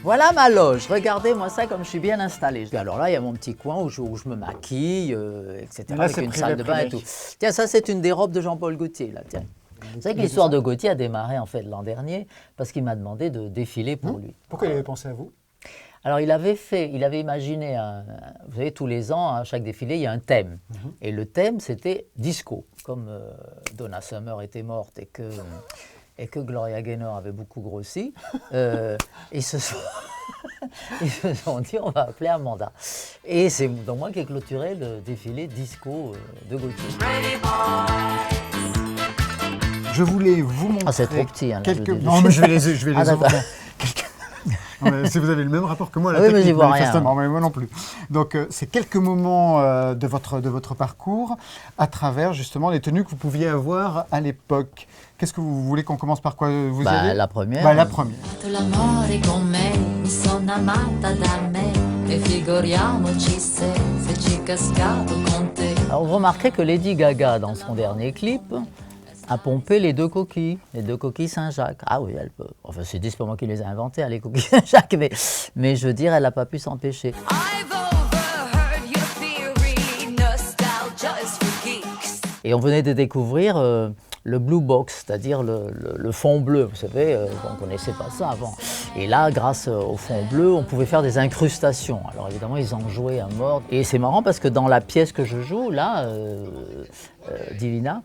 Voilà ma loge, regardez-moi ça comme je suis bien installé. Alors là, il y a mon petit coin où je me maquille, etc. Là, avec c'est une privé, salle de bain et privé. tout. Tiens, ça c'est une des robes de Jean-Paul Gaultier, là, tiens. Vous savez que l'histoire de Gaultier a démarré en fait l'an dernier parce qu'il m'a demandé de défiler pour lui. Pourquoi il avait pensé à vous? Alors il avait imaginé, vous savez, tous les ans, à chaque défilé, il y a un thème. Et le thème, c'était disco. Comme Donna Summer était morte et que Gloria Gaynor avait beaucoup grossi, ils se sont dit, on va appeler Amanda. Et c'est donc moi qui ai clôturé le défilé disco de Gaultier. Je voulais vous montrer. Ah, c'est trop petit, hein, là, quelques... je dis- Non, mais je vais les Ah, d'accord. ouvrir. Non, mais si vous avez le même rapport que moi, la Ah oui, mais technique, j'y vois rien. manifestement, mais moi non plus. Donc, c'est quelques moments de votre parcours à travers justement les tenues que vous pouviez avoir à l'époque. Qu'est-ce que vous voulez qu'on commence par quoi vous y allez La première. La première. L'amore con me, mi sono amata da me, e figuriamoci se ci cascavo con te. Alors, vous remarquez que Lady Gaga, dans son dernier clip, a pompé les deux coquilles Saint-Jacques. Ah oui, elle peut. Enfin, c'est pas moi qui les ai inventées, hein, les coquilles Saint-Jacques, mais je veux dire, elle n'a pas pu s'empêcher. I've overheard your theory, nostalgia is for geeks. Et on venait de découvrir le blue box, c'est-à-dire le fond bleu. Vous savez, on ne connaissait pas ça avant. Et là, grâce au fond bleu, on pouvait faire des incrustations. Alors évidemment, ils en jouaient à mort. Et c'est marrant parce que dans la pièce que je joue, là, Divina,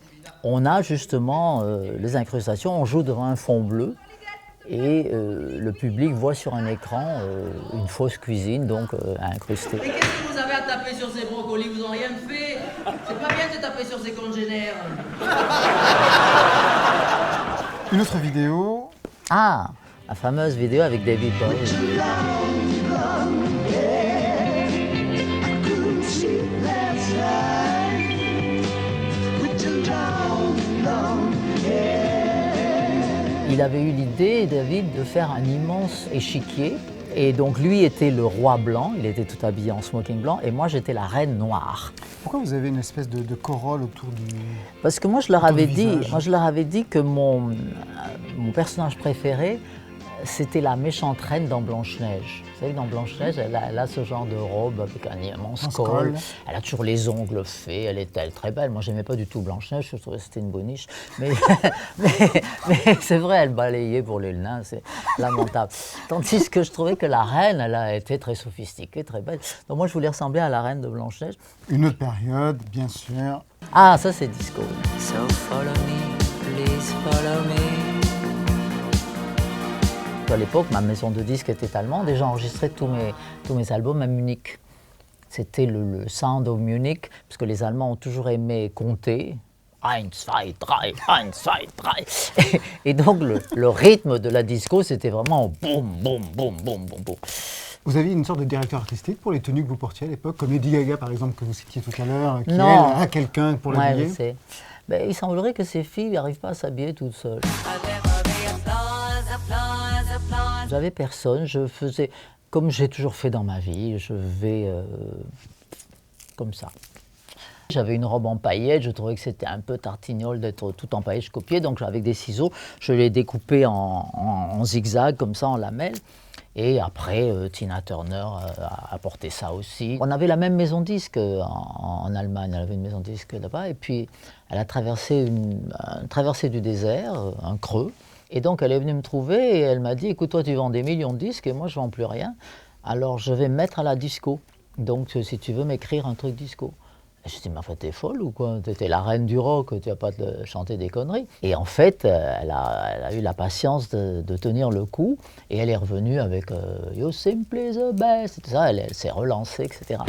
on a justement les incrustations. On joue devant un fond bleu. Et le public voit sur un écran une fausse cuisine, donc incrustée. Mais qu'est-ce que vous avez à taper sur ces brocolis? Vous n'ont rien fait. C'est pas bien de taper sur ces congénères. Une autre vidéo. Ah, la fameuse vidéo avec David Bowie. Il avait eu l'idée, David, de faire un immense échiquier. Et donc lui était le roi blanc, il était tout habillé en smoking blanc, et moi j'étais la reine noire. Pourquoi vous avez une espèce de corolle autour du... Parce que moi je leur avais dit, visage. Que mon personnage préféré, c'était la méchante reine dans Blanche-Neige. Vous savez que dans Blanche-Neige, elle a ce genre de robe avec un immense col. Elle a toujours les ongles faits, elle est très belle. Moi, j'aimais pas du tout Blanche-Neige, je trouvais que c'était une boniche. Mais c'est vrai, elle balayait pour les nains, c'est lamentable. Tandis que je trouvais que la reine, elle a été très sophistiquée, très belle. Donc moi, je voulais ressembler à la reine de Blanche-Neige. Une autre période, bien sûr. Ah, ça, c'est disco. So follow me, please follow me. À l'époque, ma maison de disques était allemande et j'enregistrais tous mes albums à Munich. C'était le Sound of Munich, parce que les Allemands ont toujours aimé compter. 1, 2, 3, 1, 2, 3. Et donc, le rythme de la disco, c'était vraiment boum, boum, boum, boum, boum, boum. Vous aviez une sorte de directeur artistique pour les tenues que vous portiez à l'époque, comme Lady Gaga, par exemple, que vous citiez tout à l'heure, qui, Non. elle, a quelqu'un pour l'habiller. Ouais, je sais. Ben, il semblerait que ces filles n'arrivent pas à s'habiller toutes seules. J'avais personne, je faisais comme j'ai toujours fait dans ma vie, je vais comme ça. J'avais une robe en paillettes, je trouvais que c'était un peu tartignole d'être tout en paillettes, je copiais, donc avec des ciseaux, je l'ai découpé en zigzag, comme ça, en lamelles. Et après, Tina Turner a porté ça aussi. On avait la même maison de disque en Allemagne, elle avait une maison de disque là-bas, et puis elle a traversé une traversée du désert, un creux. Et donc, elle est venue me trouver et elle m'a dit, écoute, toi, tu vends des millions de disques et moi, je ne vends plus rien. Alors, je vais me mettre à la disco. Donc, si tu veux m'écrire un truc disco. Et je dis, mais en fait, t'es folle ou quoi? T'étais la reine du rock, tu vas pas te chanter des conneries. Et en fait, elle a eu la patience de tenir le coup et elle est revenue avec You simply the best, et tout ça. Elle s'est relancée, etc.